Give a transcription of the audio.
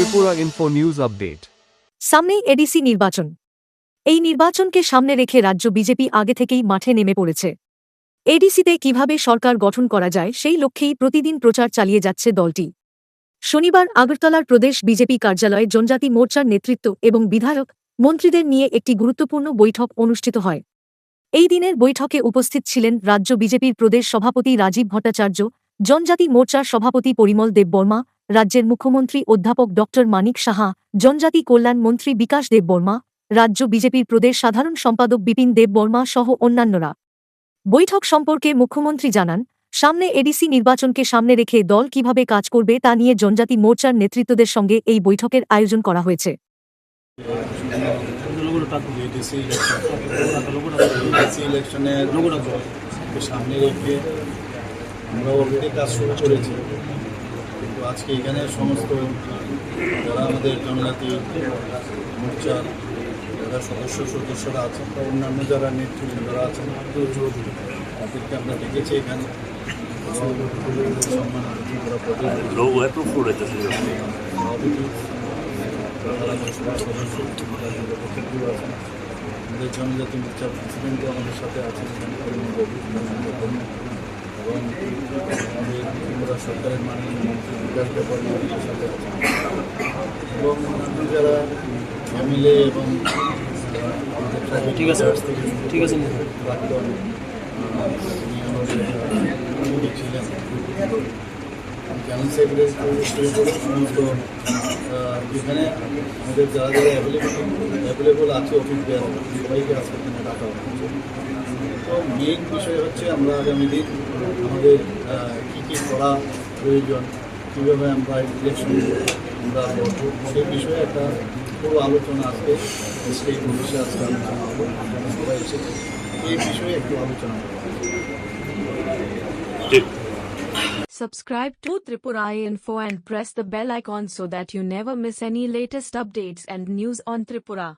Tripura info news update. সামনেই ADC নির্বাচন। এই নির্বাচনকে সামনে রেখে রাজ্য বিজেপি আগে থেকেই মাঠে নেমে পড়েছে। এডিসিতে কিভাবে সরকার গঠন করা যায় সেই লক্ষ্যেই প্রতিদিন প্রচার চালিয়ে যাচ্ছে দলটি। শনিবার আগরতলার প্রদেশ বিজেপি কার্যালয়ে জনজাতি মোর্চার নেতৃত্ব এবং বিধায়ক মন্ত্রীদের নিয়ে একটি গুরুত্বপূর্ণ বৈঠক অনুষ্ঠিত হয়। এই দিনের বৈঠকে উপস্থিত ছিলেন রাজ্য বিজেপির প্রদেশ সভাপতি রাজীব ভট্টাচার্য, জনজাতি মোর্চার সভাপতি পরিমল দেববর্মা, রাজ্যের মুখ্যমন্ত্রী অধ্যাপক ড মানিক সাহা, জনজাতি কল্যাণ মন্ত্রী বিকাশ দেববর্মা, রাজ্য বিজেপির প্রদেশ সাধারণ সম্পাদক বিপিন দেববর্মা সহ অন্যান্যরা। বৈঠক সম্পর্কে মুখ্যমন্ত্রী জানান, সামনে এডিসি নির্বাচনকে সামনে রেখে দল কিভাবে কাজ করবে তা নিয়ে জনজাতি মোর্চার নেতৃত্বদের সঙ্গে এই বৈঠকের আয়োজন করা হয়েছে। ইলেকশনের সামনে রেখে আমরা অলরেডি কাজ শুরু করেছি, কিন্তু আজকে এখানে সমস্ত যারা আমাদের জনজাতি মোর্চার যারা সদস্যরা আছেন বা অন্যান্য যারা নেতৃবৃন্দরা আছেন তাদেরকে আমরা দেখেছি এখানে আমাদের জনজাতি মোর্চার প্রেসিডেন্টও আমাদের সাথে আছেন এবং আমাদের ত্রিপুরা সরকারের মাননীয় মন্ত্রী বিকাশ দেববর্মা আমাদের সাথে আছেন এবং অন্যান্য যারা এমএলএ এবং ঠিক আছে প্রাক্তন ছিলেন জেনারেল সেক্রেটারি সমস্ত এখানে আমাদের যারা যারা অ্যাভেলেবল আছে অফিস দেওয়ার সবাইকে আজকে এখানে ডাকা হচ্ছে। তো মেইন বিষয় হচ্ছে আমরা আগামী দিন আমাদের কী কী করা প্রয়োজন, কীভাবে আমরা ইলেকশন আমরা লড়ব সেই বিষয়ে একটা পুরো আলোচনা আজকে স্টেট অফিসে আজকে আলোচনা হবে, সবাই এসেছে এই বিষয়ে একটু আলোচনা করব। Subscribe to Tripura Info and press the bell icon so that you never miss any latest updates and news on Tripura.